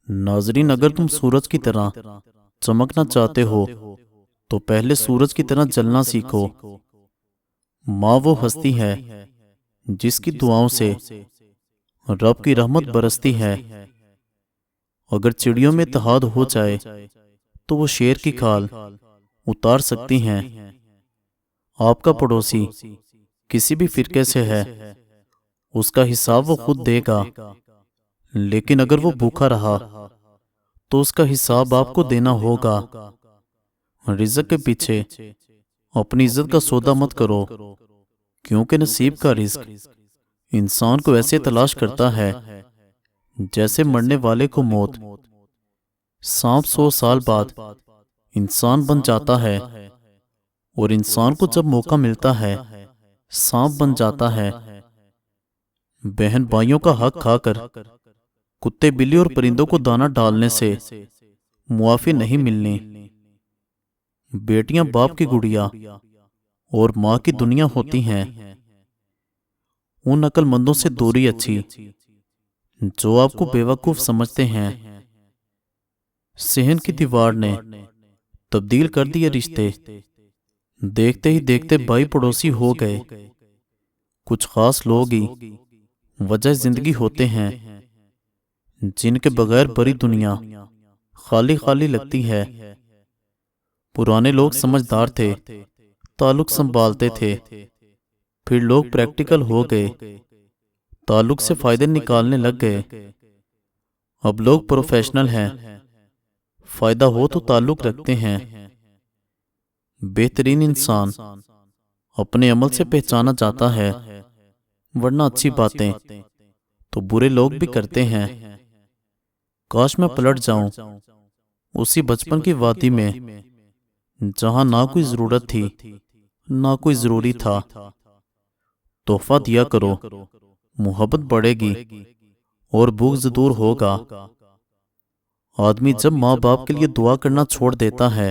ناظرین، اگر تم سورج کی طرح چمکنا چاہتے ہو تو پہلے سورج کی طرح جلنا سیکھو۔ ماں وہ ہستی ہے جس کی دعاؤں سے رب کی رحمت برستی ہے۔ اگر چڑیوں میں اتحاد ہو جائے تو وہ شیر کی کھال اتار سکتی ہیں۔ آپ کا پڑوسی کسی بھی فرقے سے ہے، اس کا حساب وہ خود دے گا، لیکن اگر وہ بھوکا رہا تو اس کا حساب آپ کو دینا ہوگا۔ رزق کے پیچھے اپنی عزت کا سودا مت کرو، کیونکہ نصیب کا رزق انسان کو ایسے تلاش کرتا ہے جیسے مرنے والے کو موت۔ سانپ 100 سال بعد انسان بن جاتا ہے، اور انسان کو جب موقع ملتا ہے سانپ بن جاتا ہے۔ بہن بھائیوں کا حق کھا کر کتے بلی اور پرندوں کو دانہ ڈالنے سے معافی نہیں ملنی۔ بیٹیاں باپ کی گڑیا اور ماں کی دنیا ہوتی ہیں۔ ان عقل مندوں سے دوری اچھی جو آپ کو بیوقوف سمجھتے ہیں۔ صحن کی دیوار نے تبدیل کر دیے رشتے، دیکھتے ہی دیکھتے بھائی پڑوسی ہو گئے۔ کچھ خاص لوگ ہی وجہ زندگی ہوتے ہیں جن کے بغیر بڑی دنیا خالی خالی لگتی ہے۔ پرانے لوگ سمجھدار تھے، تعلق سنبھالتے تھے، پھر لوگ پریکٹیکل ہو گئے، تعلق سے فائدے نکالنے لگ گئے۔ اب لوگ پروفیشنل ہیں، فائدہ ہو تو تعلق رکھتے ہیں۔ بہترین انسان اپنے عمل سے پہچانا جاتا ہے، ورنہ اچھی باتیں تو برے لوگ بھی کرتے ہیں۔ کاش میں پلٹ جاؤں اسی بچپن کی وادی میں جہاں نہ کوئی ضرورت تھی نہ کوئی ضروری تھا۔ تحفہ دیا کرو، محبت بڑھے گی اور بغض دور ہوگا۔ آدمی جب ماں باپ کے لیے دعا کرنا چھوڑ دیتا ہے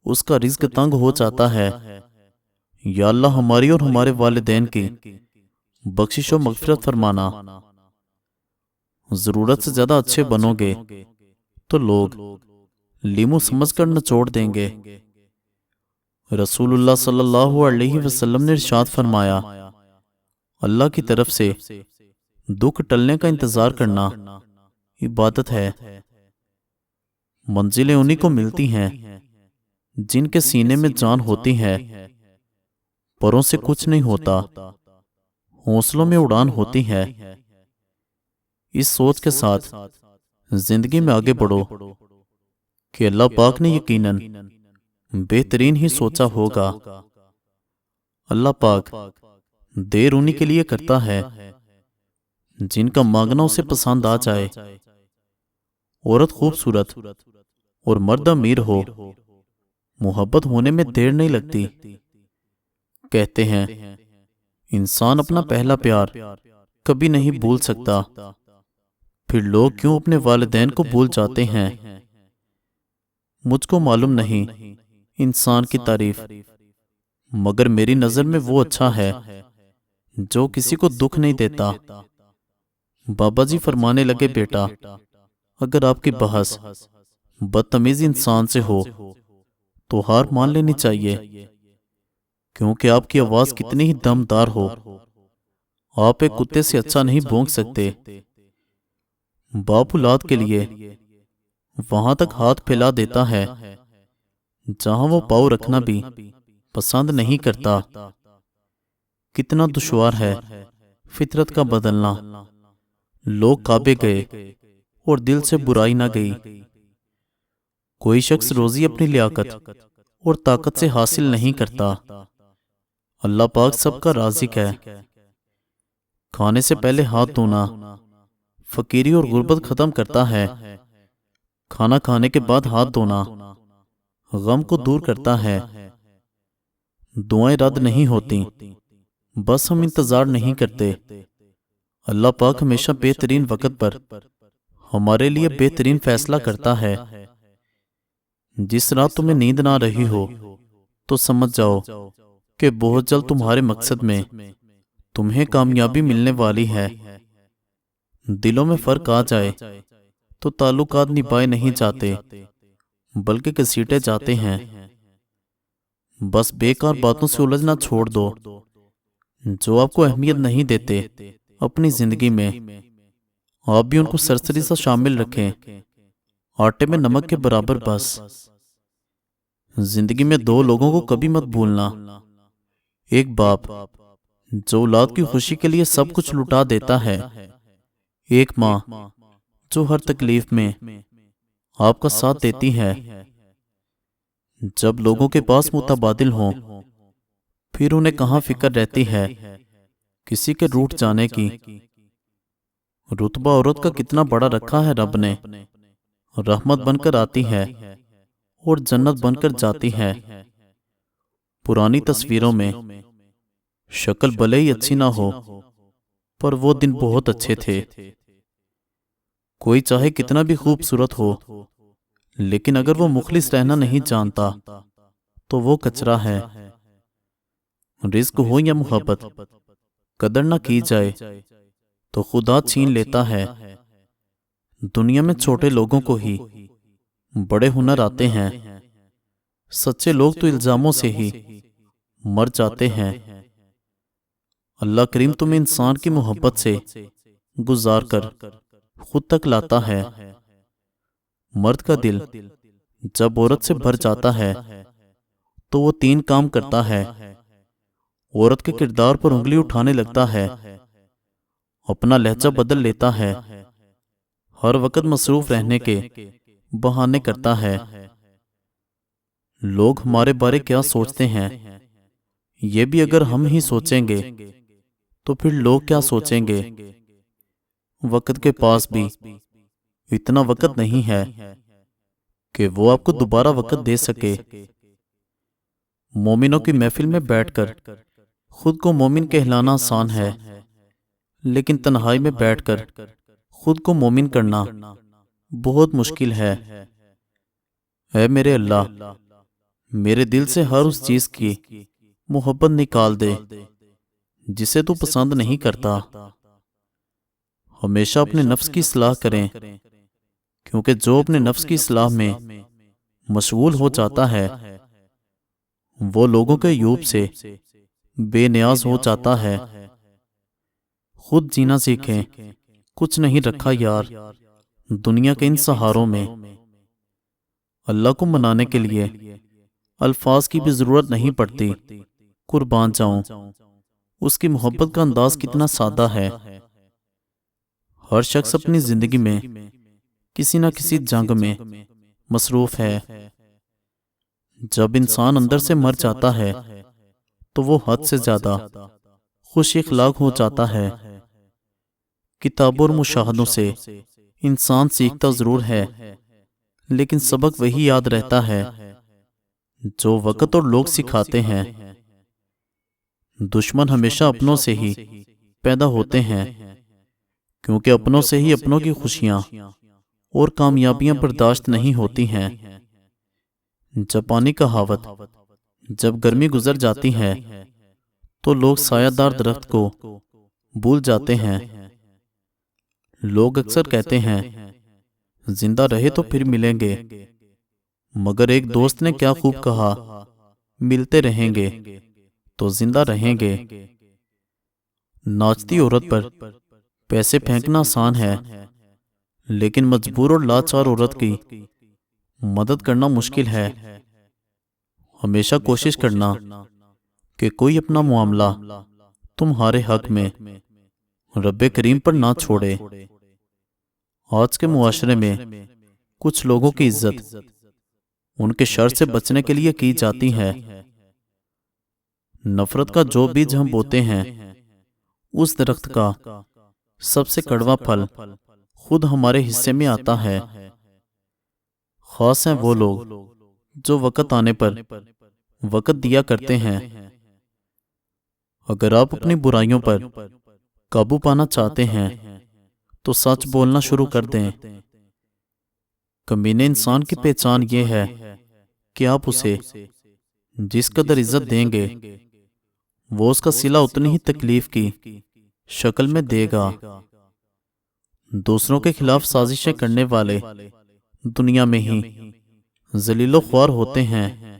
اس کا رزق تنگ ہو جاتا ہے۔ یا اللہ ہماری اور ہمارے والدین کی بخشش و مغفرت فرمانا۔ ضرورت سے زیادہ اچھے بنو گے تو لوگ لیمو سمجھ کر نچوڑ دیں گے۔ رسول اللہ صلی اللہ علیہ وسلم نے ارشاد فرمایا، اللہ کی طرف سے دکھ ٹلنے کا انتظار کرنا عبادت ہے۔ منزلیں انہی کو ملتی ہیں جن کے سینے میں جان ہوتی ہے۔ پروں سے کچھ نہیں ہوتا، حوصلوں میں اڑان ہوتی ہے۔ اس سوچ کے ساتھ زندگی میں آگے بڑھو کہ اللہ پاک نے یقیناً بہترین ہی سوچا ہوگا۔ اللہ پاک دیر انہی کے لیے کرتا ہے جن کا مانگنا اسے پسند آ جائے۔ عورت خوبصورت اور مرد امیر ہو، محبت ہونے میں دیر نہیں لگتی۔ کہتے ہیں انسان اپنا پہلا پیار کبھی نہیں بھول سکتا، پھر لوگ کیوں اپنے والدین کو بھول جاتے ہیں؟ مجھ کو معلوم نہیں انسان کی تعریف، مگر میری نظر میں وہ اچھا ہے جو کسی کو دکھ نہیں دیتا۔ بابا جی فرمانے لگے، بیٹا اگر آپ کی بحث بدتمیز انسان سے ہو تو ہار مان لینی چاہیے، کیونکہ آپ کی آواز کتنی ہی دمدار ہو آپ ایک کتے سے اچھا نہیں بونک سکتے۔ باپ اولاد کے لیے وہاں تک ہاتھ پھیلا دیتا ہے جہاں وہ پاؤں رکھنا بھی پسند نہیں کرتا۔ کتنا دشوار ہے فطرت کا بدلنا۔ لوگ کعبے گئے اور دل سے برائی نہ گئی۔ کوئی شخص روزی اپنی لیاقت اور طاقت سے حاصل نہیں کرتا، اللہ پاک سب کا رازق ہے۔ کھانے سے پہلے ہاتھ دھونا فقیری اور غربت ختم کرتا ہے، کھانا کھانے کے بعد ہاتھ دھونا غم کو دور کرتا ہے۔ دعائیں رد نہیں ہوتی، بس ہم انتظار نہیں کرتے۔ اللہ پاک ہمیشہ بہترین وقت پر ہمارے لیے بہترین فیصلہ کرتا ہے۔ جس رات تمہیں نیند نہ رہی ہو تو سمجھ جاؤ کہ بہت جلد تمہارے مقصد میں تمہیں کامیابی ملنے والی ہے۔ دلوں میں فرق آ جائے تو تعلقات نبھائے نہیں جاتے بلکہ گھسیٹے جاتے ہیں۔ بس بیکار باتوں سے الجھنا چھوڑ دو جو آپ کو اہمیت نہیں دیتے اپنی زندگی میں۔ آپ بھی ان کو سرسری سا شامل رکھیں، آٹے میں نمک کے برابر بس۔ زندگی میں دو لوگوں کو کبھی مت بھولنا، ایک باپ جو اولاد کی خوشی کے لیے سب کچھ لٹا دیتا ہے، ایک ماں جو ہر تکلیف میں آپ کا ساتھ دیتی ہے۔ جب لوگوں کے پاس متبادل ہوں پھر انہیں کہاں فکر رہتی ہے کسی کے روٹھ جانے کی۔ رتبہ عورت کا کتنا بڑا رکھا ہے رب نے، رحمت بن کر آتی ہے اور جنت بن کر جاتی ہے۔ پرانی تصویروں میں شکل بھلے ہی اچھی نہ ہو پر وہ دن بہت اچھے تھے۔ کوئی چاہے کتنا بھی خوبصورت ہو لیکن اگر وہ مخلص رہنا نہیں جانتا تو وہ کچرا ہے۔ رزق ہو یا محبت، قدر نہ کی جائے تو خدا چھین لیتا ہے۔ دنیا میں چھوٹے لوگوں کو ہی بڑے ہنر آتے ہیں، سچے لوگ تو الزاموں سے ہی مر جاتے ہیں۔ اللہ کریم تمہیں انسان کی محبت سے گزار کر خود تک لاتا ہے۔ مرد کا دل جب عورت سے بھر جاتا ہے تو وہ 3 کام کرتا ہے۔ عورت کے کردار پر انگلی اٹھانے لگتا ہے، اپنا لہجہ بدل لیتا ہے، ہر وقت مصروف رہنے کے بہانے کرتا ہے۔ لوگ ہمارے بارے کیا سوچتے ہیں یہ بھی اگر ہم ہی سوچیں گے تو پھر لوگ کیا سوچیں گے؟ وقت کے پاس بھی اتنا وقت نہیں ہے کہ وہ آپ کو دوبارہ وقت دے سکے۔ مومنوں کی محفل میں بیٹھ کر خود کو مومن کہلانا آسان ہے، لیکن تنہائی میں بیٹھ کر خود کو مومن کرنا بہت مشکل ہے۔ اے میرے اللہ، میرے دل سے ہر اس چیز کی محبت نکال دے جسے تو پسند نہیں کرتا۔ ہمیشہ اپنے نفس کی اصلاح کریں، کیونکہ جو اپنے نفس کی اصلاح میں مشغول ہو جاتا ہے وہ لوگوں کے عیوب سے بے نیاز ہو جاتا ہے۔ خود جینا سیکھیں، کچھ نہیں رکھا یار دنیا کے ان سہاروں میں۔ اللہ کو منانے کے لیے الفاظ کی بھی ضرورت نہیں پڑتی، قربان جاؤں اس کی محبت کا انداز کتنا سادہ ہے۔ ہر شخص اپنی زندگی میں کسی نہ کسی جنگ میں مصروف ہے۔ جب انسان اندر سے مر جاتا ہے تو وہ حد سے زیادہ خوش اخلاق ہو جاتا ہے۔ کتابوں اور مشاہدوں سے انسان سیکھتا ضرور ہے لیکن سبق وہی یاد رہتا ہے جو وقت اور لوگ سکھاتے ہیں۔ دشمن ہمیشہ اپنوں سے ہی پیدا ہوتے ہیں، کیونکہ اپنوں سے ہی اپنوں کی خوشیاں اور کامیابیاں برداشت نہیں ہوتی ہیں۔ جاپانی کہاوت جب گرمی گزر جاتی ہے تو لوگ سایہ دار درخت کو بھول جاتے ہیں۔ لوگ اکثر کہتے ہیں زندہ رہے تو پھر ملیں گے، مگر ایک دوست نے کیا خوب کہا، ملتے رہیں گے تو زندہ رہیں گے۔ ناچتی عورت پر پیسے پھینکنا آسان ہے، لیکن مجبور اور لاچار عورت کی مدد کرنا مشکل ہے۔ ہمیشہ کوشش کرنا کہ کوئی اپنا معاملہ تمہارے حق میں رب کریم پر نہ چھوڑے۔ آج کے معاشرے میں کچھ لوگوں کی عزت ان کے شر سے بچنے کے لیے کی جاتی ہے۔ نفرت کا جو بیج ہم بوتے ہیں اس درخت کا سب سے کڑوا پھل خود ہمارے حصے میں آتا ہے۔ خاص ہیں وہ لوگ جو وقت آنے پر وقت دیا کرتے ہیں۔ اگر آپ اپنی برائیوں پر قابو پانا چاہتے ہیں تو سچ بولنا شروع کر دیں۔ کمینے انسان کی پہچان یہ ہے کہ آپ اسے جس قدر عزت دیں گے وہ اس کا صلہ اتنی ہی تکلیف کی شکل میں دے گا۔ دوسروں کے خلاف سازشیں کرنے والے دنیا میں ہی ذلیل و خوار ہوتے ہیں۔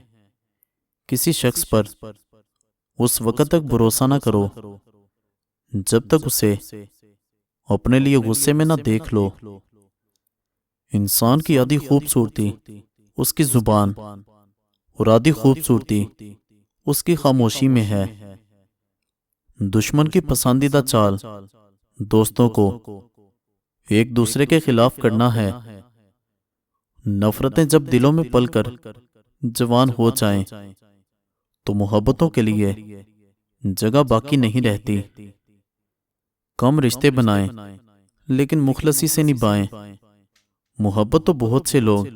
کسی شخص پر اس وقت تک بھروسہ نہ کرو جب تک اسے اپنے لیے غصے میں نہ دیکھ لو۔ انسان کی آدھی خوبصورتی اس کی زبان اور آدھی خوبصورتی اس کی خاموشی میں ہے۔ دشمن کی پسندیدہ چال دوستوں کو ایک دوسرے کے خلاف کرنا ہے۔ نفرتیں جب دلوں میں پل کر جوان ہو جائیں تو محبتوں کے لیے جگہ باقی نہیں رہتی۔ کم رشتے بنائیں لیکن مخلصی سے نبھائیں۔ محبت تو بہت سے لوگ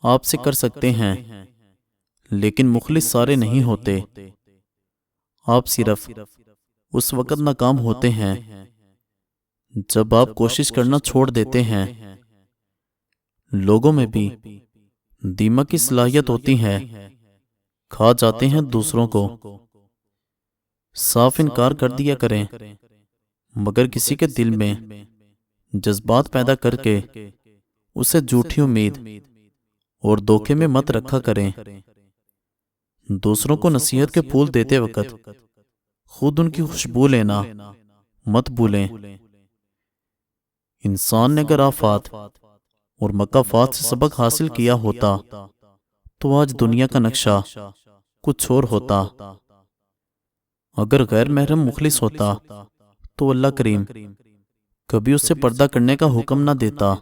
آپ سے کر سکتے ہیں لیکن مخلص سارے نہیں ہوتے۔ آپ صرف اس وقت ناکام ہوتے ہیں جب آپ کوشش کرنا چھوڑ دیتے ہیں۔ لوگوں میں بھی دیمک کی صلاحیت ہوتی ہے، کھا جاتے ہیں دوسروں کو۔ صاف انکار کر دیا کریں مگر کسی کے دل میں جذبات پیدا کر کے اسے جھوٹی امید اور دھوکے میں مت رکھا کریں۔ دوسروں کو نصیحت کے پھول دیتے وقت خود ان کی خوشبو لینا مت بھولیں۔ انسان نے اگر آفات اور مکافات سے سبق حاصل کیا ہوتا تو آج دنیا کا نقشہ کچھ اور ہوتا۔ اگر غیر محرم مخلص ہوتا تو اللہ کریم کبھی اس سے پردہ کرنے کا حکم نہ دیتا۔